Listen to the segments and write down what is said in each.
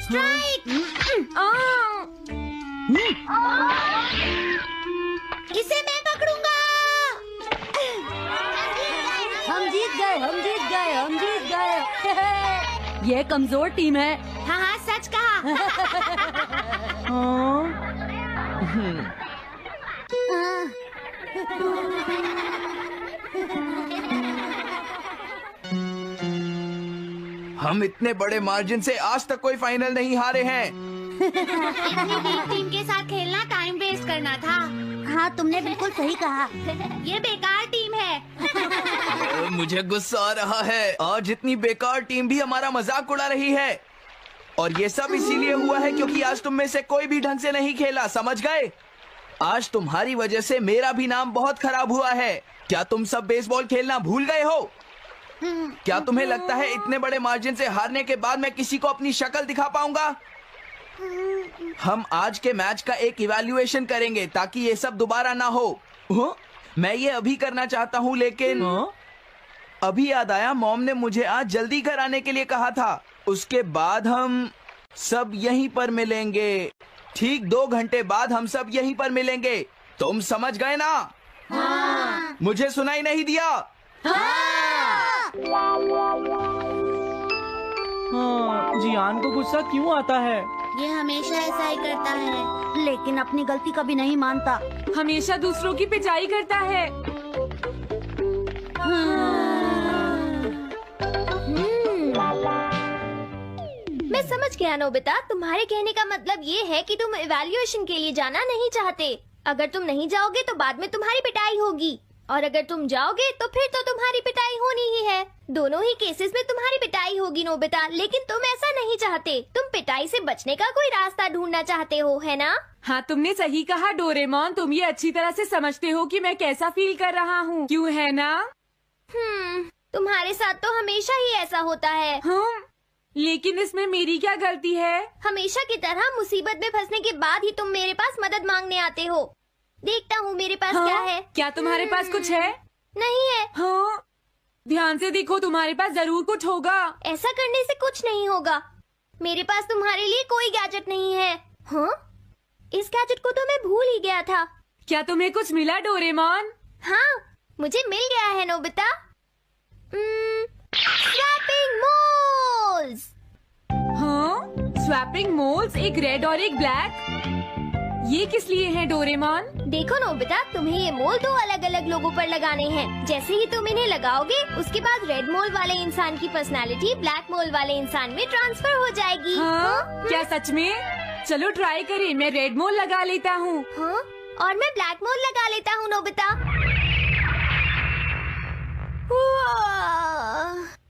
Strike. इसे मैं पकड़ूंगा। हम जीत गए, हम जीत गए, हम जीत गए। ये कमजोर टीम है। हाँ हाँ, सच कहा। हम इतने बड़े मार्जिन से आज तक कोई फाइनल नहीं हारे हैं। इतनी वीक टीम के साथ खेलना टाइम वेस्ट करना था। हाँ, तुमने बिल्कुल सही कहा। ये बेकार टीम है। मुझे गुस्सा आ रहा है। आज इतनी बेकार टीम भी हमारा मजाक उड़ा रही है। और ये सब इसीलिए हुआ है क्योंकि आज तुम में से कोई भी ढंग से नहीं खेला, समझ गए? आज तुम्हारी वजह से मेरा भी नाम बहुत खराब हुआ है। क्या तुम सब बेसबॉल खेलना भूल गए हो? क्या तुम्हें लगता है इतने बड़े मार्जिन से हारने के बाद मैं किसी को अपनी शक्ल दिखा पाऊंगा? हम आज के मैच का एक इवैल्यूएशन करेंगे ताकि ये सब दोबारा ना हो। मैं ये अभी करना चाहता हूँ, लेकिन अभी याद आया मॉम ने मुझे आज जल्दी घर आने के लिए कहा था। उसके बाद हम सब यहीं पर मिलेंगे। ठीक 2 घंटे बाद हम सब यहीं पर मिलेंगे। तुम समझ गए ना? हाँ। मुझे सुनाई नहीं दिया? हाँ। जियान को गुस्सा क्यों आता है? ये हमेशा ऐसा ही करता है, लेकिन अपनी गलती कभी नहीं मानता। हमेशा दूसरों की पिटाई करता है। मैं समझ गया नोबिता, तुम्हारे कहने का मतलब ये है कि तुम इवैल्यूएशन के लिए जाना नहीं चाहते। अगर तुम नहीं जाओगे तो बाद में तुम्हारी पिटाई होगी, और अगर तुम जाओगे तो फिर तो तुम्हारी पिटाई होनी ही है। दोनों ही केसेस में तुम्हारी पिटाई होगी नोबिता, लेकिन तुम ऐसा नहीं चाहते। तुम पिटाई से बचने का कोई रास्ता ढूंढना चाहते हो, है ना? हाँ, तुमने सही कहा डोरेमोन। तुम ये अच्छी तरह से समझते हो कि मैं कैसा फील कर रहा हूँ, क्यों है ना? तुम्हारे साथ तो हमेशा ही ऐसा होता है। लेकिन इसमें मेरी क्या गलती है? हमेशा की तरह मुसीबत में फंसने के बाद ही तुम मेरे पास मदद मांगने आते हो। देखता हूँ मेरे पास क्या है। क्या तुम्हारे पास कुछ है? नहीं है। हाँ, ध्यान से देखो, तुम्हारे पास जरूर कुछ होगा। ऐसा करने से कुछ नहीं होगा। मेरे पास तुम्हारे लिए कोई गैजेट नहीं है। हाँ, इस गैजेट को तो मैं भूल ही गया था। क्या तुम्हें कुछ मिला डोरेमोन? हाँ, मुझे मिल गया है नोबिता। Swapping moles. हाँ, स्वैपिंग मोल्स, एक रेड और एक ब्लैक। ये किस लिए हैं डोरेमोन? देखो नोबिता, तुम्हें ये मोल 2 अलग अलग लोगों पर लगाने हैं। जैसे ही तुम इन्हें लगाओगे, उसके बाद रेड मोल वाले इंसान की पर्सनालिटी ब्लैक मोल वाले इंसान में ट्रांसफर हो जाएगी। हाँ? क्या सच में? चलो ट्राई करें। मैं रेड मोल लगा लेता हूँ। हाँ? और मैं ब्लैक मोल लगा लेता हूँ नोबिता।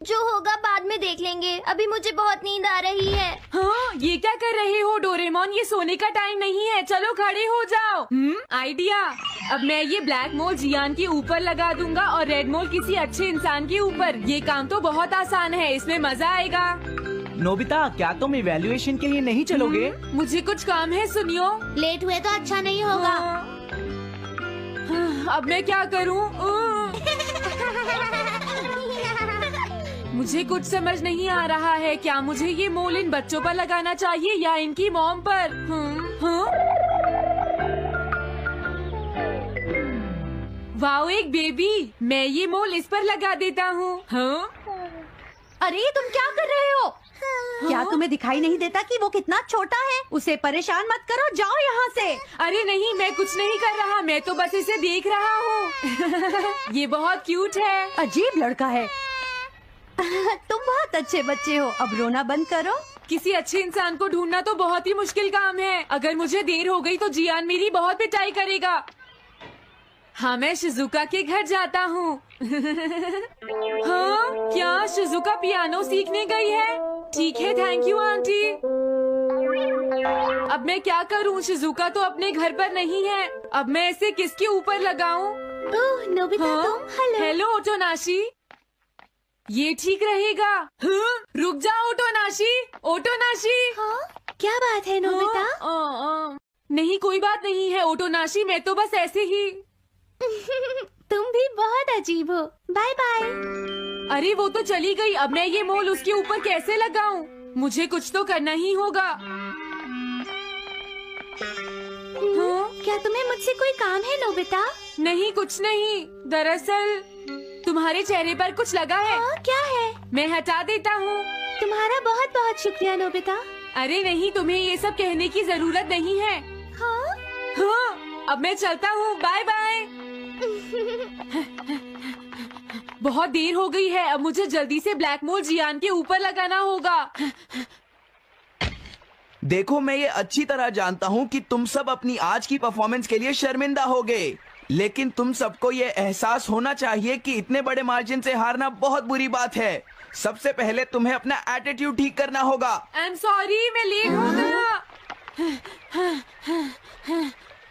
जो होगा बाद में देख लेंगे। अभी मुझे बहुत नींद आ रही है। हाँ, ये क्या कर रहे हो डोरेमोन? ये सोने का टाइम नहीं है। चलो खड़े हो जाओ। आइडिया। अब मैं ये ब्लैक मोल जियान के ऊपर लगा दूंगा और रेड मोल किसी अच्छे इंसान के ऊपर। ये काम तो बहुत आसान है, इसमें मजा आएगा। नोबिता, क्या तुम इवैल्यूएशन के लिए नहीं चलोगे? मुझे कुछ काम है, सुनियो। लेट हुए तो अच्छा नहीं होगा। अब मैं क्या करूँ? मुझे कुछ समझ नहीं आ रहा है। क्या मुझे ये मोल इन बच्चों पर लगाना चाहिए या इनकी मॉम पर? वाओ, एक बेबी। मैं ये मोल इस पर लगा देता हूँ। अरे तुम क्या कर रहे हो? क्या तुम्हें दिखाई नहीं देता कि वो कितना छोटा है? उसे परेशान मत करो, जाओ यहाँ से। अरे नहीं, मैं कुछ नहीं कर रहा। मैं तो बस इसे देख रहा हूँ। ये बहुत क्यूट है। अजीब लड़का है। तुम बहुत अच्छे बच्चे हो। अब रोना बंद करो। किसी अच्छे इंसान को ढूंढना तो बहुत ही मुश्किल काम है। अगर मुझे देर हो गई तो जियान मेरी बहुत पिटाई करेगा। हाँ, मैं शिजुका के घर जाता हूँ। हाँ, क्या शिजुका पियानो सीखने गई है? ठीक है, थैंक यू आंटी। अब मैं क्या करूँ? शिजुका तो अपने घर पर नहीं है। अब मैं इसे किसके ऊपर लगाऊं? ओह नोबिता, तुम? हेलो ओटोनाशी। ये ठीक रहेगा। रुक जाओ ओटोनाशी। ओटोनाशी। हाँ? क्या बात है नोबिता? नहीं, कोई बात नहीं है ओटोनाशी। मैं तो बस ऐसे ही। तुम भी बहुत अजीब हो। Bye bye. अरे वो तो चली गई। अब मैं ये मोल उसके ऊपर कैसे लगाऊं? मुझे कुछ तो करना ही होगा। हाँ? क्या तुम्हें मुझसे कोई काम है नोबिता? नहीं, कुछ नहीं। दरअसल तुम्हारे चेहरे पर कुछ लगा है। क्या है? मैं हटा देता हूँ। तुम्हारा बहुत बहुत शुक्रिया नोबिता। अरे नहीं, तुम्हें ये सब कहने की जरूरत नहीं है। हाँ? हाँ, अब मैं चलता हूँ। Bye bye. बहुत देर हो गई है, अब मुझे जल्दी से ब्लैक मोल जियान के ऊपर लगाना होगा। देखो, मैं ये अच्छी तरह जानता हूँ कि तुम सब अपनी आज की परफॉर्मेंस के लिए शर्मिंदा होगे, लेकिन तुम सबको ये एहसास होना चाहिए कि इतने बड़े मार्जिन से हारना बहुत बुरी बात है। सबसे पहले तुम्हें अपना एटीट्यूड ठीक करना होगा। आई एम सॉरी, मैं लेट हो गया।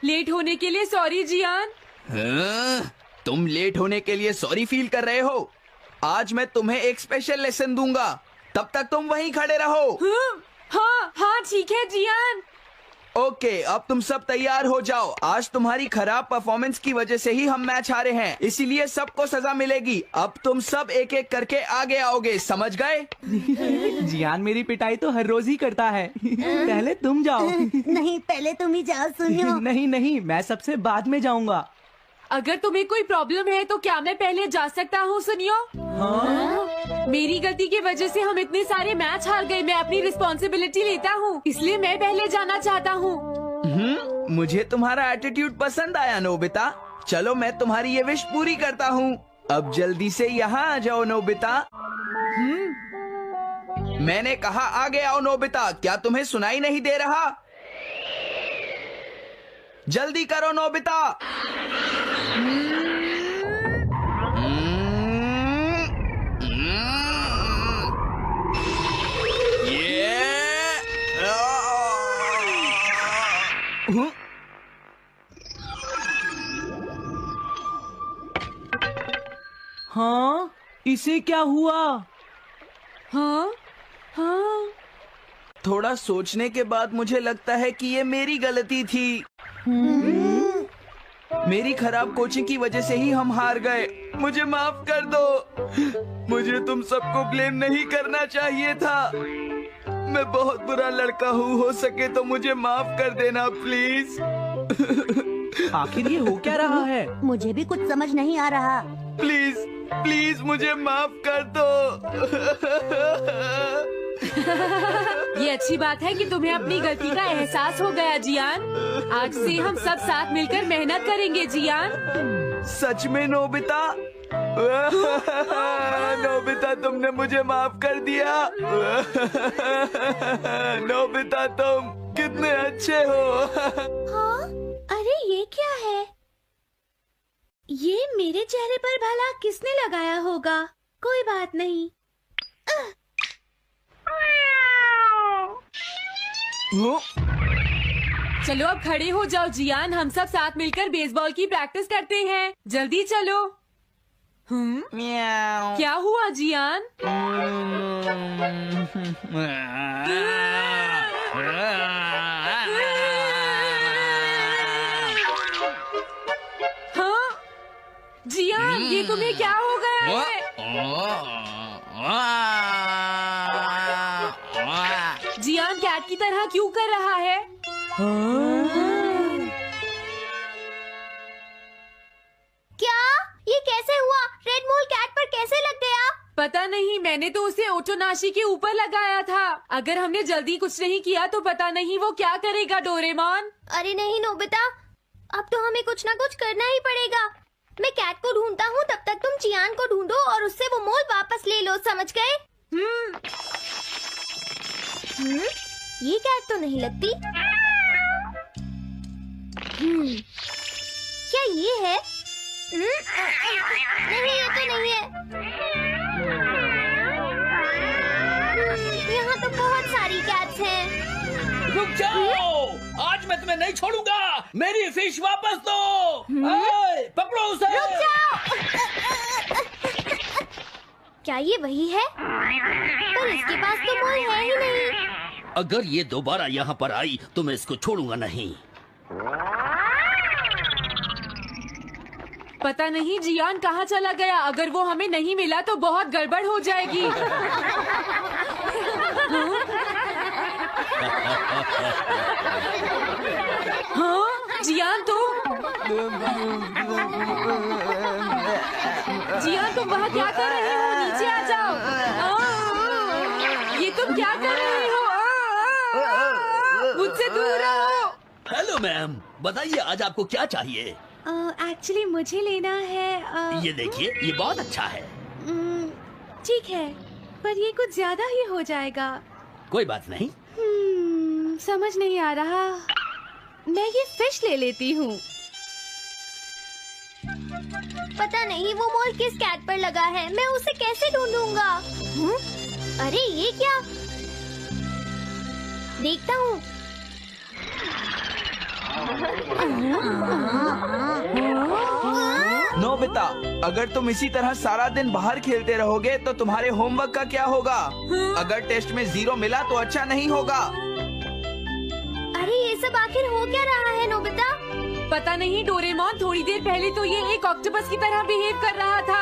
लेट होने के लिए सॉरी जियान। हाँ, तुम लेट होने के लिए सॉरी फील कर रहे हो? आज मैं तुम्हें एक स्पेशल लेसन दूंगा, तब तक तुम वहीं खड़े रहो। हाँ हाँ ठीक है जियान। ओके, अब तुम सब तैयार हो जाओ। आज तुम्हारी खराब परफॉर्मेंस की वजह से ही हम मैच हारे हैं, इसीलिए सबको सजा मिलेगी। अब तुम सब एक एक करके आगे आओगे, समझ गए? जियान मेरी पिटाई तो हर रोज ही करता है। पहले तुम जाओ। नहीं, पहले तुम ही जाओ सुनियो। नहीं नहीं, मैं सबसे बाद में जाऊंगा। अगर तुम्हें कोई प्रॉब्लम है तो क्या मैं पहले जा सकता हूँ? सुनियो, मेरी गलती की वजह से हम इतने सारे मैच हार गए। मैं अपनी रिस्पॉन्सिबिलिटी लेता हूँ, इसलिए मैं पहले जाना चाहता हूँ। मुझे तुम्हारा एटीट्यूड पसंद आया नोबिता। चलो, मैं तुम्हारी ये विश पूरी करता हूँ। अब जल्दी से यहाँ आ जाओ नोबिता। मैंने कहा आगे आओ नोबिता, क्या तुम्हें सुनाई नहीं दे रहा? जल्दी करो नोबिता। हाँ, इसे क्या हुआ? हाँ हाँ, थोड़ा सोचने के बाद मुझे लगता है कि ये मेरी गलती थी। मेरी खराब कोचिंग की वजह से ही हम हार गए। मुझे माफ कर दो। मुझे तुम सबको ब्लेम नहीं करना चाहिए था। मैं बहुत बुरा लड़का हूँ, हो सके तो मुझे माफ कर देना प्लीज। आखिर ये हो क्या रहा है? मुझे भी कुछ समझ नहीं आ रहा। प्लीज प्लीज मुझे माफ कर दो। ये अच्छी बात है कि तुम्हें अपनी गलती का एहसास हो गया जियान। आज से हम सब साथ मिलकर मेहनत करेंगे जियान। सच में नोबिता? नोबिता, तुमने मुझे माफ कर दिया। नोबिता, तुम कितने अच्छे हो। हाँ? अरे ये क्या है? ये मेरे चेहरे पर भला किसने लगाया होगा? कोई बात नहीं। चलो अब खड़े हो जाओ जियान, हम सब साथ मिलकर बेसबॉल की प्रैक्टिस करते हैं। जल्दी चलो। क्या हुआ जियान? हाँ जियान, ये तुम्हें क्या हो गया है? जियान कैट की तरह क्यों कर रहा है? क्या ये कैसे हुआ? रेड मोल कैट पर कैसे लग गया? पता नहीं, मैंने तो उसे ओटोनाशी के ऊपर लगाया था। अगर हमने जल्दी कुछ नहीं किया तो पता नहीं वो क्या करेगा डोरेमोन। अरे नहीं नोबिता, अब तो हमें कुछ ना कुछ करना ही पड़ेगा। मैं कैट को ढूंढता हूँ, तब तक तुम चियान को ढूंढो और उससे वो मोल वापस ले लो, समझ गए? ये कैट तो नहीं लगती। क्या ये है? नहीं, ये तो नहीं है। यहाँ तो बहुत सारी कैट्स हैं। रुक जाओ, आज मैं तुम्हें नहीं छोड़ूंगा। मेरी फिश वापस दो। पकड़ो उसे। रुक जाओ। क्या ये वही है? पर इसके पास तो मोल है ही नहीं। अगर ये दोबारा यहाँ पर आई तो मैं इसको छोड़ूंगा नहीं। पता नहीं जियान कहाँ चला गया। अगर वो हमें नहीं मिला तो बहुत गड़बड़ हो जाएगी। हाँ जियान तुम वहाँ क्या कर रहे हो? नीचे आ जाओ। ये तुम क्या कर रहे हो? मुझसे दूर रहो। हेलो मैम, बताइए आज आपको क्या चाहिए? एक्चुअली मुझे लेना है ये देखिए, ये बहुत अच्छा है। ठीक है, पर ये कुछ ज्यादा ही हो जाएगा। कोई बात नहीं। समझ नहीं आ रहा। मैं ये फिश ले लेती हूँ। पता नहीं वो मोल किस कैट पर लगा है। मैं उसे कैसे ढूंढूंगा? अरे ये क्या? देखता हूँ। नोबिता, अगर तुम इसी तरह सारा दिन बाहर खेलते रहोगे तो तुम्हारे होमवर्क का क्या होगा? अगर टेस्ट में 0 मिला तो अच्छा नहीं होगा। अरे ये सब आखिर हो क्या रहा है नोबिता? पता नहीं डोरेमोन, थोड़ी देर पहले तो ये एक ऑक्टोपस की तरह बिहेव कर रहा था।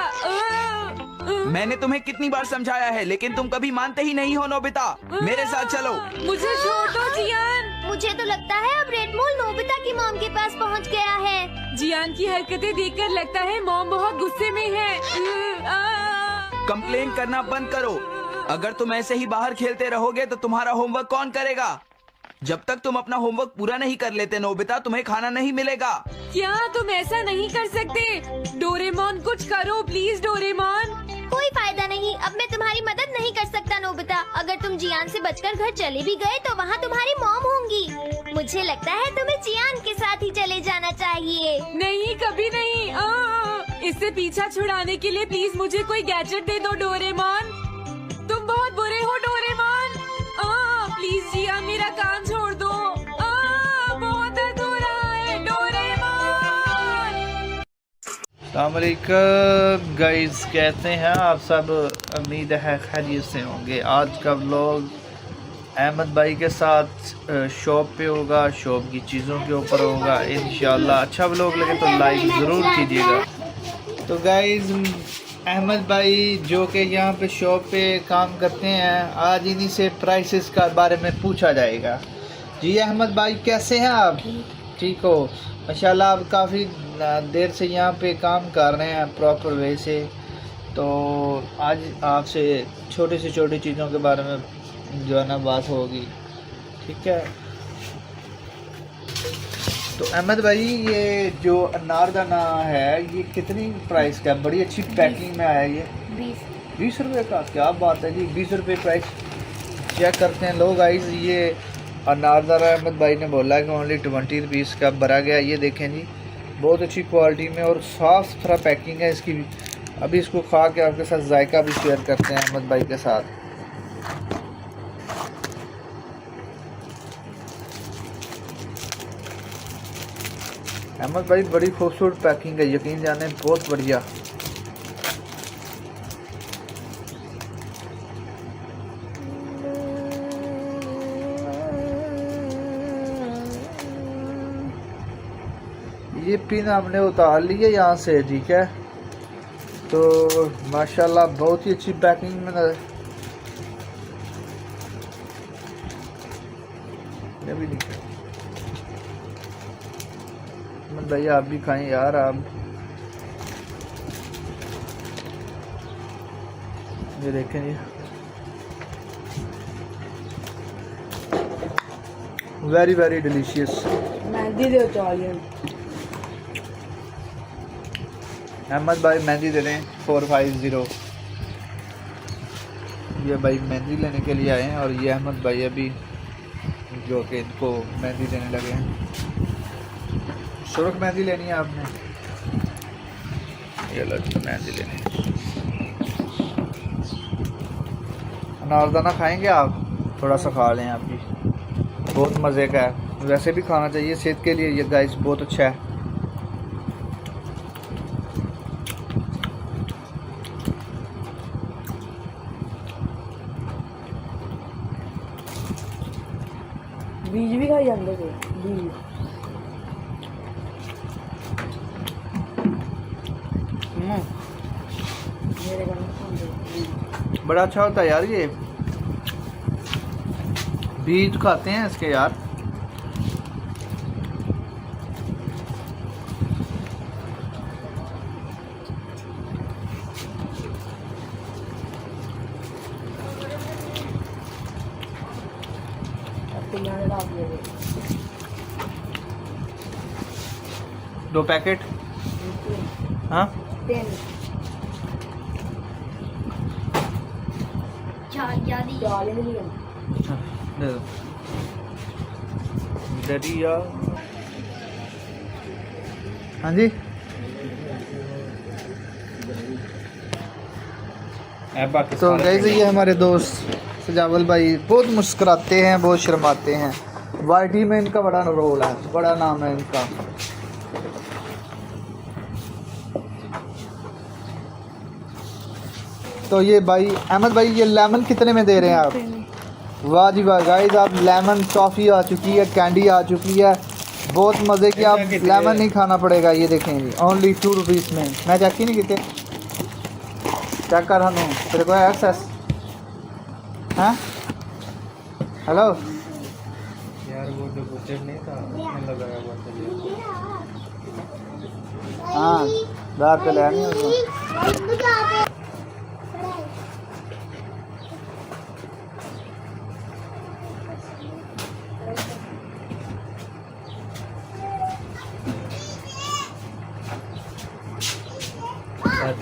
मैंने तुम्हें कितनी बार समझाया है, लेकिन तुम कभी मानते ही नहीं हो। नोबिता, मेरे साथ चलो। मुझे छोड़ दो जियान। मुझे तो लगता है अब रेड मोल नोबिता की मॉम के पास पहुंच गया है। जियान की हरकतें देखकर लगता है मॉम बहुत गुस्से में है। कंप्लेन करना बंद करो। अगर तुम ऐसे ही बाहर खेलते रहोगे तो तुम्हारा होमवर्क कौन करेगा? जब तक तुम अपना होमवर्क पूरा नहीं कर लेते नोबिता, तुम्हें खाना नहीं मिलेगा। क्या तुम ऐसा नहीं कर सकते? डोरेमोन कुछ करो प्लीज। डोरेमोन, कोई फायदा नहीं। अब मैं तुम्हारी मदद नहीं कर सकता नोबिता। अगर तुम जियान से बचकर घर चले भी गए तो वहाँ तुम्हारी मॉम होंगी। मुझे लगता है तुम्हें जियान के साथ ही चले जाना चाहिए। नहीं, कभी नहीं। इससे पीछा छुड़ाने के लिए प्लीज मुझे कोई गैजेट दे दो डोरेमोन। तुम बहुत बुरे हो डोरेमोन। प्लीज जियान, मेरा काम छोड़ दो। बहुत दर्द हो रहा है डोरेमोन। अस्सलामुअलैकुम गाइस, कैसे हैं आप सब? उम्मीद है खैरियत से होंगे। आज का व्लॉग अहमद भाई के साथ शॉप पे होगा, शॉप की चीज़ों के ऊपर होगा इंशाल्लाह। अच्छा व्लॉग लगे तो लाइक ज़रूर कीजिएगा। तो गाइस, अहमद भाई जो कि यहाँ पे शॉप पे काम करते हैं, आज इन्हीं से प्राइसेस का बारे में पूछा जाएगा। जी अहमद भाई, कैसे हैं आप? ठीक हो? माशाल्लाह, आप काफ़ी देर से यहाँ पे काम कर रहे हैं प्रॉपर वे से। तो आज आपसे छोटी से छोटी चीज़ों के बारे में जो है ना बात होगी, ठीक है? तो अहमद भाई, ये जो अनारदाना है ये कितनी प्राइस का? बड़ी अच्छी पैकिंग में आया ये। 20 रुपये का? क्या बात है जी, 20 रुपये प्राइस। चेक करते हैं लोग। गाइस, ये अनारदाना अहमद भाई ने बोला है कि ओनली 20 रुपीज़ का भरा गया। ये देखें जी, बहुत अच्छी क्वालिटी में और साफ़ सुथरा पैकिंग है इसकी भी। अभी इसको खा के आपके साथ जायका भी शेयर करते हैं अहमद भाई के साथ। अहमद भाई, बड़ी खूबसूरत पैकिंग है, यकीन जाने बहुत बढ़िया। ये पिन हमने उतार ली है यहाँ से, ठीक है? तो माशाल्लाह बहुत ही अच्छी पैकिंग में ये भी दिखा। भैया आप भी खाएं यार। आप ये देखें, ये वेरी वेरी डिलीशियस। मेहंदी दे चावल। अहमद भाई मेहंदी दे रहे हैं 450। ये भाई मेहंदी लेने के लिए आए हैं और ये अहमद भाई अभी जो कि इनको मेहंदी देने लगे हैं। सुर्ख मेहंदी लेनी है आपने? ये लो मेहंदी लेनी है। अनारदाना खाएंगे आप? थोड़ा सा खा लें आप भी, बहुत मज़े का है। वैसे भी खाना चाहिए सेहत के लिए, ये गाइस बहुत अच्छा है। बीज भी खाई जाते थे, बीज। बड़ा अच्छा होता है यार ये। बीज खाते हैं इसके यार। दो पैकेट। हाँ दे दो। दरिया। हाँ जी तो गाइस ये हमारे दोस्त सजावल भाई बहुत मुस्कुराते हैं, बहुत शर्माते हैं। वाईटी में इनका बड़ा रोल है, बड़ा नाम है इनका। तो ये भाई अहमद भाई ये लेमन कितने में दे रहे हैं आप? वाह जी वाह गाइस, आप लेमन टॉफ़ी आ चुकी है, कैंडी आ चुकी है, बहुत मज़े की। आप लेमन नहीं खाना पड़ेगा। ये देखें जी ओनली 2 रुपीज़ में। मैं चेक ही नहीं किते चेक कर हूँ तेरे को एक्सेस हैं। हेलो यार वो जो बुचर नहीं था उसमें लगाया हुआ था। हाँ दार पे ले नहीं उसको।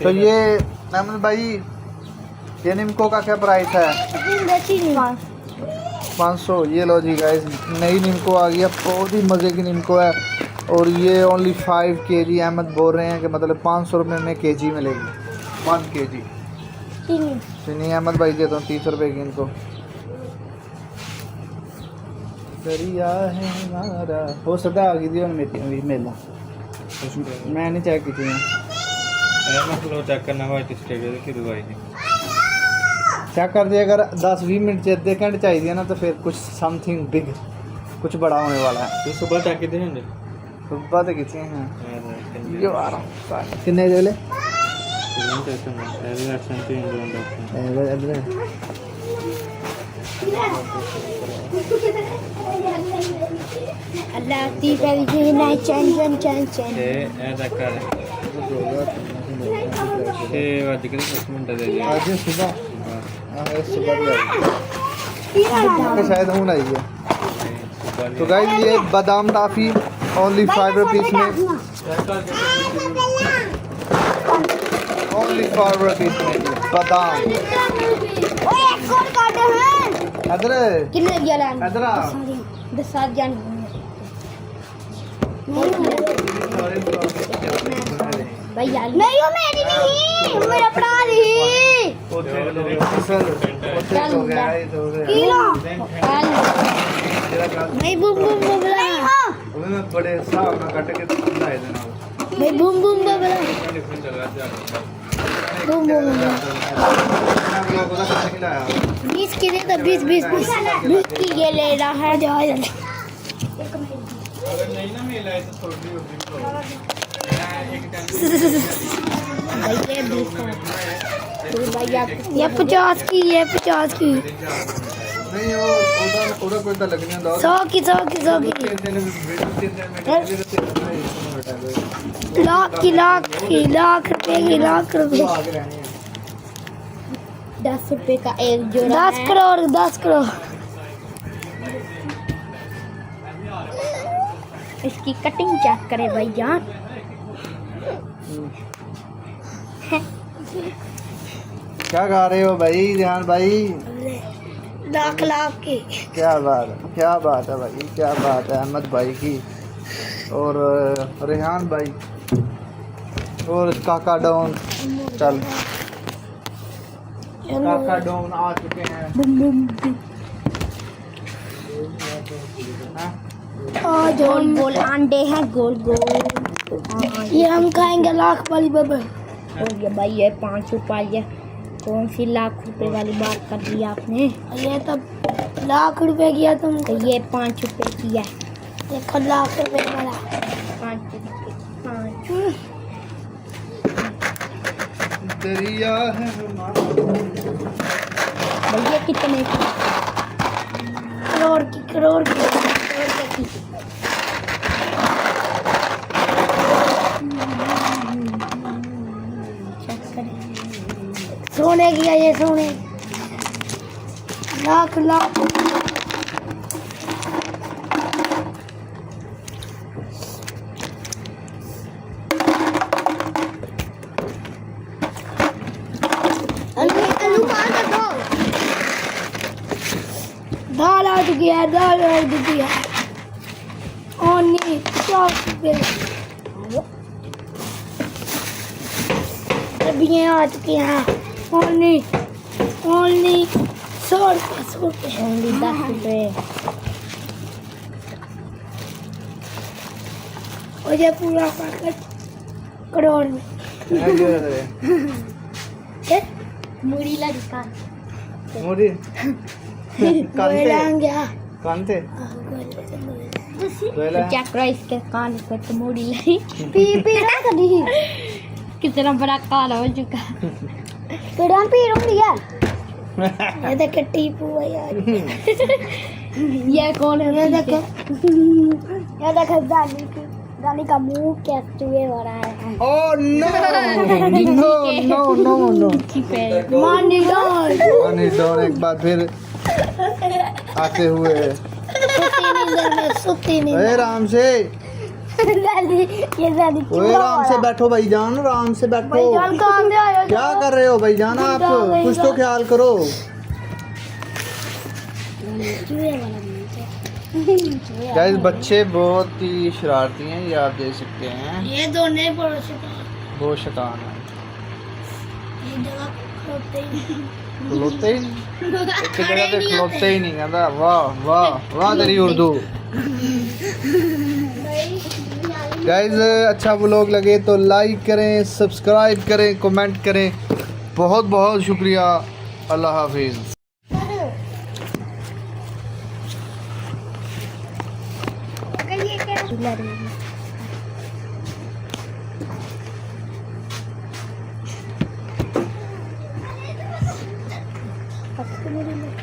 तो ये अहमद भाई ये निम्को का क्या प्राइस है? 500। ये लो जी गाइस नई निम्को आ गई है, बहुत ही मज़े की निम्को है। और ये ओनली 5 kg अहमद बोल रहे हैं कि मतलब 500 रुपये में kg मिलेगी। 1 kg चीनी अहमद भाई देता हूँ 30 रुपये की इनको। दरिया है हमारा हो सदा आ गई थी मेला। मैं नहीं चेक की थी। चेक करना हुआ चेक कर दिया। अगर 10-20 मिनट आधे घंटे चाहिए ना तो फिर कुछ समथिंग बिग कुछ बड़ा होने वाला है। तो सुबह चेक कितने हैं? सुबह तो कितने हैं ये आ रहा कितने ले अल्लाह ती पे ना चैन चैन चैन चैन ऐसा कर 6:10 मिनट दे दिया आज सुबह। सुबह भी शायद हूँ आई है। तो गाइस ये बादाम टॉफी ओनली 5 रुपीज़ में, ओनली 5 रुपीज़ में बादाम। इधर कितने दिया लान इधर 10 जान भैया नहीं हो मेरी नहीं मेरा अपना नहीं नहीं बूम बूम बबला मैं बड़े हिसाब में काट के लाए देना नहीं boom boom Babla boom boom 20 की दे तो 20 की ये ले रहा है जो ये 50 की ये 50 की नहीं वो कोई तो लगने दो 100 की 100 की 100 की लाख रुपए की 10 रुपए का एक जोड़ा 10 करोड़ इसकी कटिंग चेक करे भैया। क्या गा रहे हो भाई ध्यान भाई? लाख की क्या बात है भाई, क्या बात है अहमद भाई की और रेहान भाई और काका डॉन। चल काका डॉन आ चुके हैं। गोल गोल अंडे हैं गोल गोल। ये हम खाएंगे लाख वाली बबल। और ये भाई ये 5 रुपये कौन सी लाख रुपए वाली बात कर दी आपने? ये तो लाख रुपए किया तुम तो ये 5 रुपए किया। देखो लाख रुपए वाला 5 रुपए 5 दरिया है हमारा। भैया कितने की? करोड़ की, करोड़ की, सोने की है ये, सोने लाख लाख। दाल आ चुकी है, दाल आ चुकी है। ओनली 50 रुपये। सब्जियाँ आ चुकी हैं। ओनली 100 रुपये, 100 रुपये। ओनली 10 रुपये। और ये पूरा पैकेट करोड़ में। मुड़ी ला दुकान। मोदी कांते चेक करो इसके कान पर तो मुड़ी लाई। पी रहा कभी कितना बड़ा कान हो चुका। कितना पी रही है? ये देख टीपू है यार। ये कौन है? ये देख दानी का मुंह कैसे हो रहा है। Oh no no no no no. मानी डॉन एक बार फिर आते हुए। सुती नहीं। राम से राम से बैठो भाईजान, राम से बैठो। भाईजान कहाँ से आए हो? क्या कर रहे हो भाईजान आप? कुछ तो ख्याल करो। गाइस बच्चे बहुत ही शरारती हैं, ये आप देख सकते हैं। ये दोनों बहुत शैतान है। खलोते ही नहीं, एक जगह पे खलोते ही नहीं। कहता वाह वाह वाह तेरी उर्दू। गाइस अच्छा व्लॉग लगे तो लाइक करें, सब्सक्राइब करें, कमेंट करें। बहुत बहुत शुक्रिया। अल्लाह हाफिज़।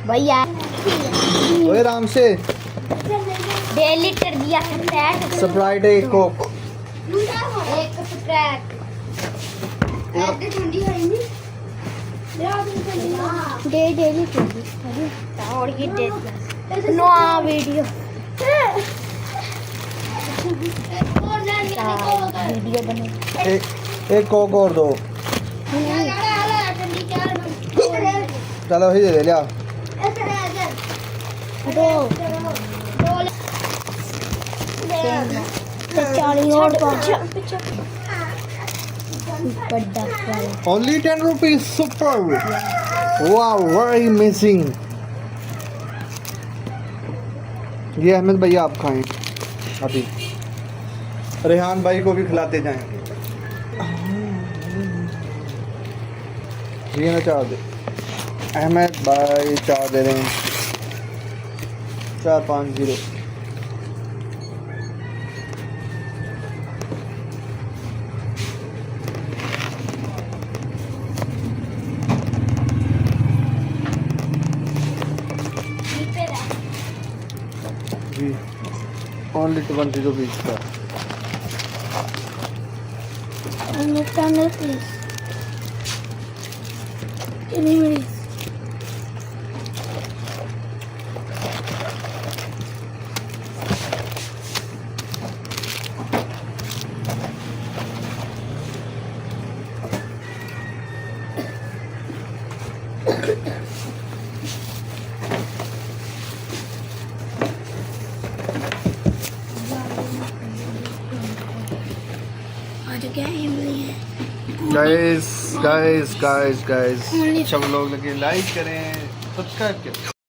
भैया ओए राम से 1.5 लीटर दिया स्प्राइट एक कोक। एक स्प्रैट दे और ये दे नो वीडियो बने। एक कोक और दो। चलो ही दे लिया। Only 10 rupees. Super. Wow, very amazing. ये अहमद भैया आप खाएं अभी। रेहान भाई को भी खिलाते जाएं। ये ना चाह दे। अहमद भाई चाह दे रहे हैं 450। जी ओनली 20 रुपीज का। गाइस अच्छा लोग लगे लाइक करें, सब्सक्राइब करें।